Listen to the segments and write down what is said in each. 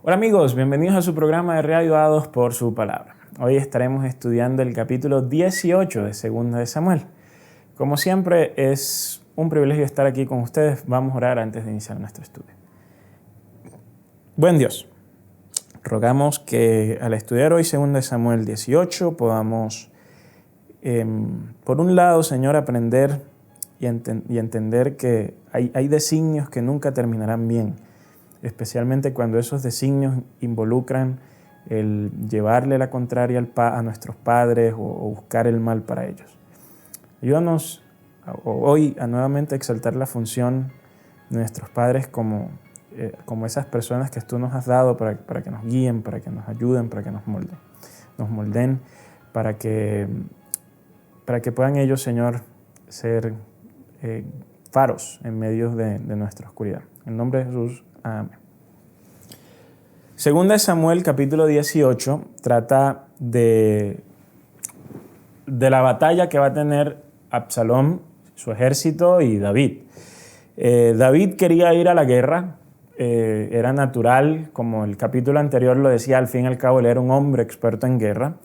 Hola amigos, bienvenidos a su programa de Reavivados por su palabra. Hoy estaremos estudiando el capítulo 18 de Segunda de Samuel. Como siempre, es un privilegio estar aquí con ustedes. Vamos a orar antes de iniciar nuestro estudio. Buen Dios, rogamos que al estudiar hoy Segunda de Samuel 18 podamos, por un lado, Señor, aprender y entender que hay designios que nunca terminarán bien, especialmente cuando esos designios involucran el llevarle la contraria a nuestros padres o buscar el mal para ellos. Ayúdanos hoy a nuevamente exaltar la función de nuestros padres como esas personas que tú nos has dado para que nos guíen, para que nos ayuden, para que nos molden, para que puedan ellos, Señor, ser faros en medio de nuestra oscuridad. En nombre de Jesús, amén. Segunda de Samuel, capítulo 18, trata de la batalla que va a tener Absalom, su ejército y David. David quería ir a la guerra, era natural, como el capítulo anterior lo decía, al fin y al cabo él era un hombre experto en guerra.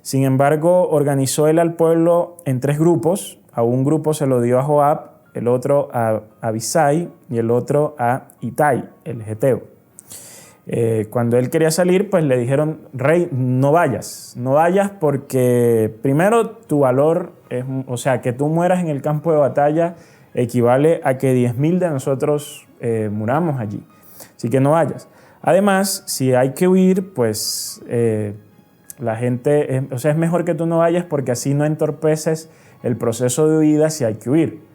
Sin embargo, organizó él al pueblo en tres grupos. A un grupo se lo dio a Joab, el otro a Abisai y el otro a Itai, el geteo. Cuando él quería salir, pues le dijeron: rey, no vayas porque primero tu valor, que tú mueras en el campo de batalla equivale a que 10,000 de nosotros muramos allí, así que no vayas. Además, si hay que huir, pues la gente, es mejor que tú no vayas porque así no entorpeces el proceso de huida si hay que huir.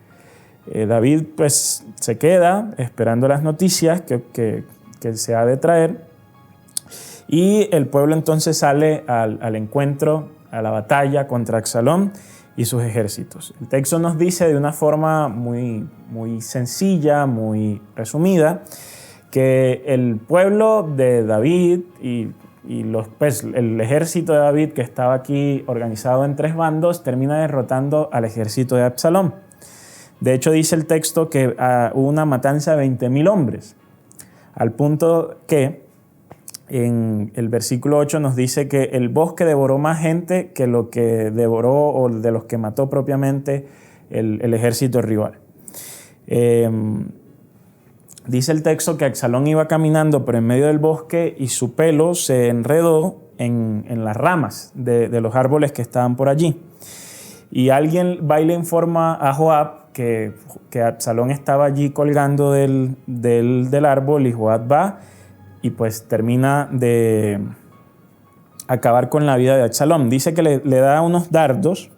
David pues se queda esperando las noticias que se ha de traer, y el pueblo entonces sale al encuentro, a la batalla contra Absalom y sus ejércitos. El texto nos dice de una forma muy, muy sencilla, muy resumida, que el pueblo de David y el ejército de David, que estaba aquí organizado en tres bandos, termina derrotando al ejército de Absalom. De hecho, dice el texto que hubo una matanza de 20,000 hombres, al punto que en el versículo 8 nos dice que el bosque devoró más gente que lo que devoró o de los que mató propiamente el ejército rival. Dice el texto que Absalom iba caminando por en medio del bosque y su pelo se enredó en las ramas de los árboles que estaban por allí. Y alguien va y le informa a Joab que Absalom estaba allí colgando del árbol, y Joab va y pues termina de acabar con la vida de Absalom. Dice que le da unos dardos,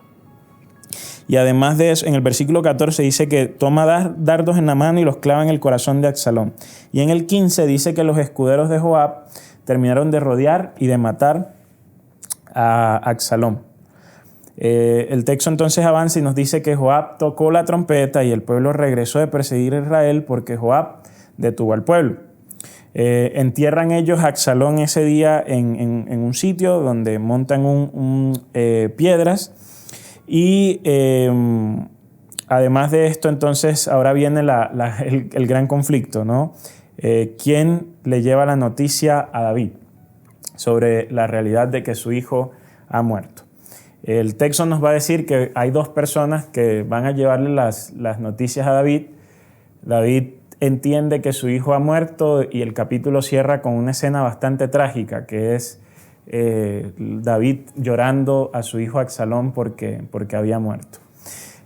y además de eso, en el versículo 14 dice que toma dardos en la mano y los clava en el corazón de Absalom. Y en el 15 dice que los escuderos de Joab terminaron de rodear y de matar a Absalom. El texto entonces avanza y nos dice que Joab tocó la trompeta y el pueblo regresó de perseguir a Israel porque Joab detuvo al pueblo. Entierran ellos a Absalom ese día en un sitio donde montan piedras, y además de esto entonces ahora viene el gran conflicto, ¿no? ¿Quién le lleva la noticia a David sobre la realidad de que su hijo ha muerto? El texto nos va a decir que hay dos personas que van a llevarle las noticias a David. David entiende que su hijo ha muerto, y el capítulo cierra con una escena bastante trágica, que es David llorando a su hijo Absalom porque había muerto.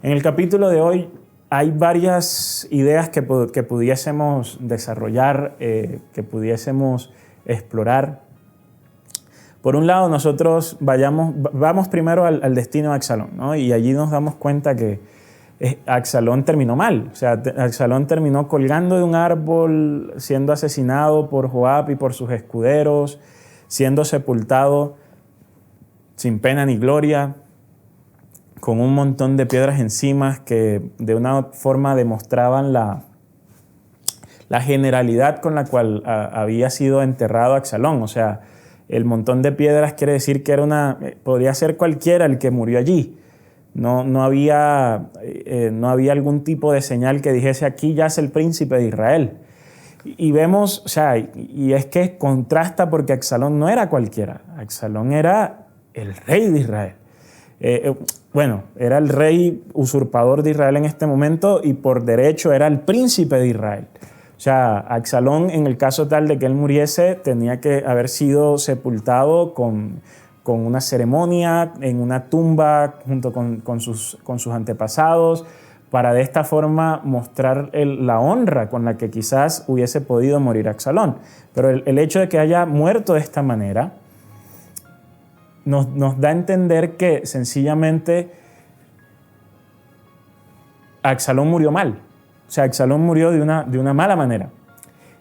En el capítulo de hoy hay varias ideas que pudiésemos desarrollar, que pudiésemos explorar. Por un lado, nosotros vamos primero al destino de Absalom, ¿no? Y allí nos damos cuenta que Absalom terminó mal. O sea, Absalom terminó colgando de un árbol, siendo asesinado por Joab y por sus escuderos, siendo sepultado sin pena ni gloria, con un montón de piedras encima que de una forma demostraban la generalidad con la cual había sido enterrado Absalom. O sea, el montón de piedras quiere decir que podría ser cualquiera el que murió allí. No había algún tipo de señal que dijese: aquí yace el príncipe de Israel. Y vemos, o sea, y es que contrasta porque Absalón no era cualquiera. Absalón era el rey de Israel. Bueno, era el rey usurpador de Israel en este momento y por derecho era el príncipe de Israel. O sea, Absalón, en el caso tal de que él muriese, tenía que haber sido sepultado con una ceremonia en una tumba junto con sus antepasados, para de esta forma mostrar la honra con la que quizás hubiese podido morir Absalón. Pero el hecho de que haya muerto de esta manera nos da a entender que sencillamente Absalón murió mal. O sea, Absalón murió de una mala manera.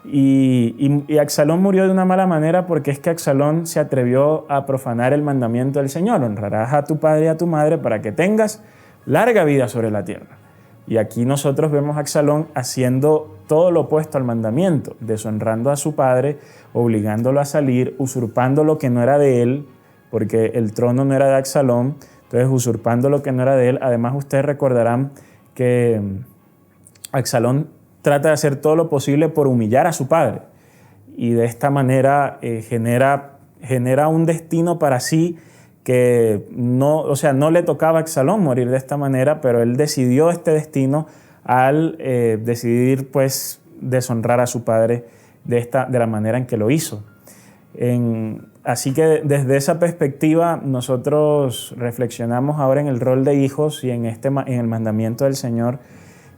Y Absalón murió de una mala manera porque es que Absalón se atrevió a profanar el mandamiento del Señor. Honrarás a tu padre y a tu madre para que tengas larga vida sobre la tierra. Y aquí nosotros vemos a Absalón haciendo todo lo opuesto al mandamiento, deshonrando a su padre, obligándolo a salir, usurpando lo que no era de él, porque el trono no era de Absalón, entonces usurpando lo que no era de él. Además, ustedes recordarán que Absalón trata de hacer todo lo posible por humillar a su padre y de esta manera genera un destino para sí que no, o sea, no le tocaba a Absalón morir de esta manera, pero él decidió este destino al decidir pues deshonrar a su padre de la manera en que lo hizo. Así que desde esa perspectiva nosotros reflexionamos ahora en el rol de hijos y en el mandamiento del Señor,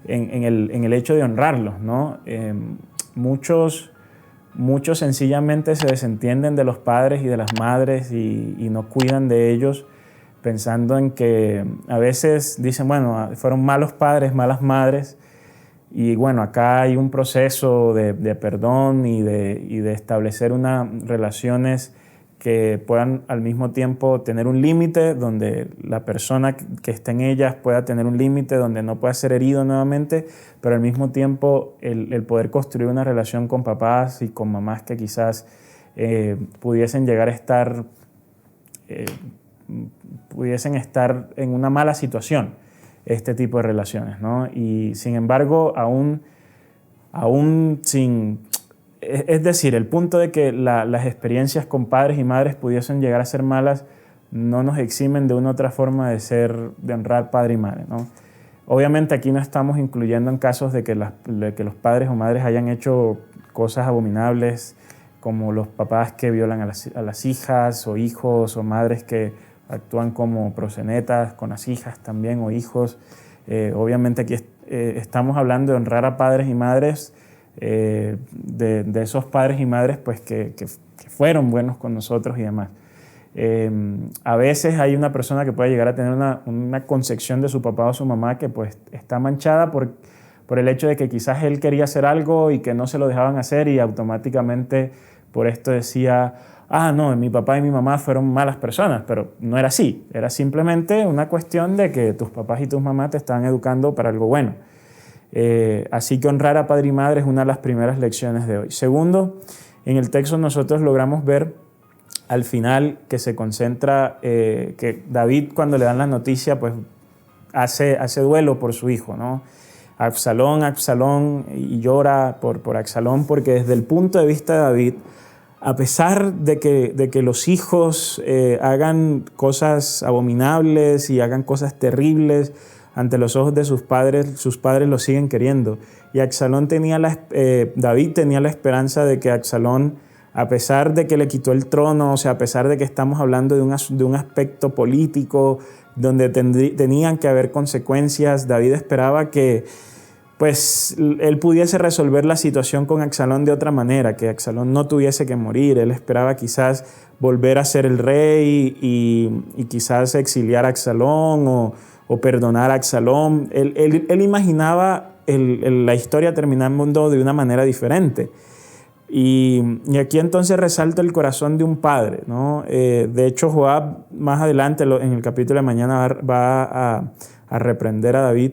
en el hecho de honrarlos, ¿no? Muchos sencillamente se desentienden de los padres y de las madres y no cuidan de ellos, pensando en que a veces dicen, bueno, fueron malos padres, malas madres, y bueno, acá hay un proceso de perdón y de establecer unas relaciones que puedan al mismo tiempo tener un límite, donde la persona que esté en ellas pueda tener un límite, donde no pueda ser herido nuevamente, pero al mismo tiempo el poder construir una relación con papás y con mamás que quizás pudiesen llegar a estar en una mala situación, este tipo de relaciones, ¿no? Y sin embargo, aún sin... Es decir, el punto de que las experiencias con padres y madres pudiesen llegar a ser malas no nos eximen de una u otra forma de honrar padre y madre, ¿no? Obviamente aquí no estamos incluyendo en casos de que los padres o madres hayan hecho cosas abominables, como los papás que violan a las hijas o hijos, o madres que actúan como proxenetas con las hijas también o hijos. Obviamente aquí estamos hablando de honrar a padres y madres, de esos padres y madres pues, que fueron buenos con nosotros y demás. A veces hay una persona que puede llegar a tener una concepción de su papá o su mamá que pues, está manchada por el hecho de que quizás él quería hacer algo y que no se lo dejaban hacer y automáticamente por esto decía, no, mi papá y mi mamá fueron malas personas, pero no era así. Era simplemente una cuestión de que tus papás y tus mamás te estaban educando para algo bueno. Así que honrar a padre y madre es una de las primeras lecciones de hoy. Segundo, en el texto nosotros logramos ver al final que se concentra, que David cuando le dan la noticia pues hace duelo por su hijo, ¿no? Absalón, y llora por Absalón, porque desde el punto de vista de David, a pesar de que los hijos hagan cosas abominables y hagan cosas terribles ante los ojos de sus padres los siguen queriendo. Y David tenía la esperanza de que Absalón, a pesar de que le quitó el trono, o sea, a pesar de que estamos hablando de un aspecto político donde tenían que haber consecuencias, David esperaba que pues él pudiese resolver la situación con Absalón de otra manera, que Absalón no tuviese que morir. Él esperaba quizás volver a ser el rey y quizás exiliar a Absalón o perdonar a Absalón. Él imaginaba la historia terminando de una manera diferente. Y aquí entonces resalta el corazón de un padre, ¿no? De hecho, Joab más adelante en el capítulo de mañana va a reprender a David,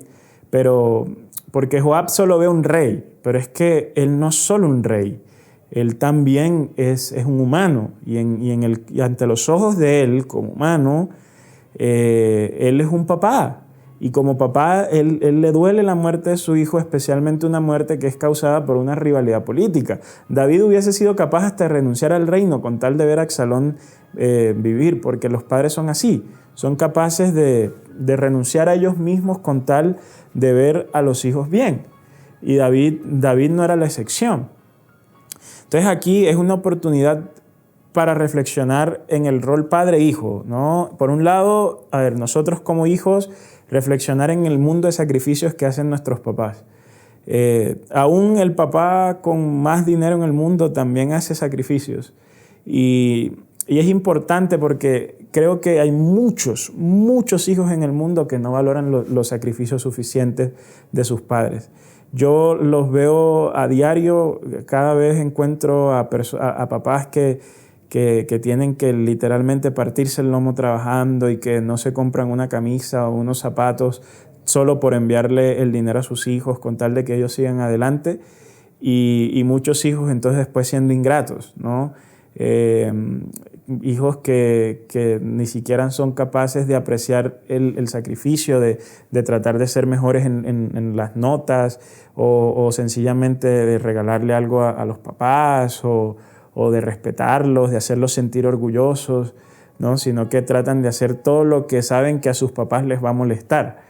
pero porque Joab solo ve un rey, pero es que él no es solo un rey, él también es un humano y ante los ojos de él como humano, él es un papá. Y como papá, él le duele la muerte de su hijo, especialmente una muerte que es causada por una rivalidad política. David hubiese sido capaz hasta de renunciar al reino con tal de ver a Absalón vivir, porque los padres son así, son capaces de renunciar a ellos mismos con tal de ver a los hijos bien. Y David no era la excepción. Entonces aquí es una oportunidad para reflexionar en el rol padre-hijo, ¿no? Por un lado, a ver, nosotros como hijos, reflexionar en el mundo de sacrificios que hacen nuestros papás. Aún el papá con más dinero en el mundo también hace sacrificios. Y es importante porque creo que hay muchos hijos en el mundo que no valoran los sacrificios suficientes de sus padres. Yo los veo a diario, cada vez encuentro a papás que tienen que literalmente partirse el lomo trabajando y que no se compran una camisa o unos zapatos solo por enviarle el dinero a sus hijos con tal de que ellos sigan adelante, y muchos hijos entonces después siendo ingratos, ¿no? Hijos que ni siquiera son capaces de apreciar el sacrificio de tratar de ser mejores en las notas o sencillamente de regalarle algo a los papás o de respetarlos, de hacerlos sentir orgullosos, ¿no? Sino que tratan de hacer todo lo que saben que a sus papás les va a molestar.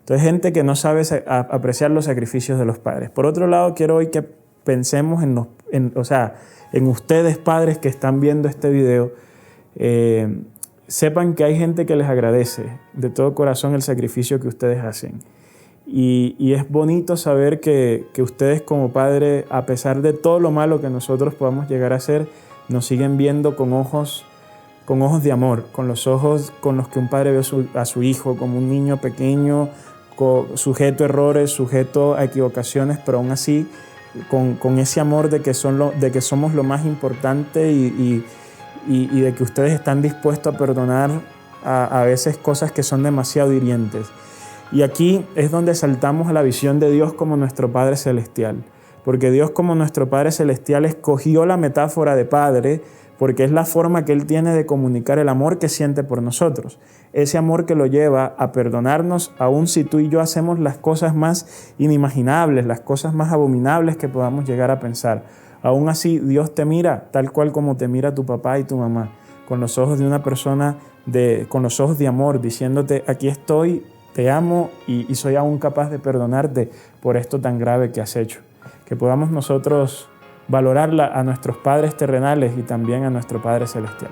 Entonces, gente que no sabe apreciar los sacrificios de los padres. Por otro lado, quiero hoy que pensemos en ustedes, padres que están viendo este video, sepan que hay gente que les agradece de todo corazón el sacrificio que ustedes hacen. Y es bonito saber que ustedes como padres, a pesar de todo lo malo que nosotros podamos llegar a hacer, nos siguen viendo con ojos de amor, con los ojos con los que un padre ve a su hijo, como un niño pequeño, sujeto a errores, sujeto a equivocaciones, pero aún así con ese amor de que somos lo más importante y de que ustedes están dispuestos a perdonar a veces cosas que son demasiado hirientes. Y aquí es donde saltamos a la visión de Dios como nuestro Padre Celestial, porque Dios como nuestro Padre Celestial escogió la metáfora de padre porque es la forma que Él tiene de comunicar el amor que siente por nosotros. Ese amor que lo lleva a perdonarnos aun si tú y yo hacemos las cosas más inimaginables, las cosas más abominables que podamos llegar a pensar. Aún así, Dios te mira tal cual como te mira tu papá y tu mamá, con los ojos de una persona, con los ojos de amor, diciéndote, aquí estoy, te amo y soy aún capaz de perdonarte por esto tan grave que has hecho. Que podamos nosotros valorar a nuestros padres terrenales y también a nuestro Padre Celestial.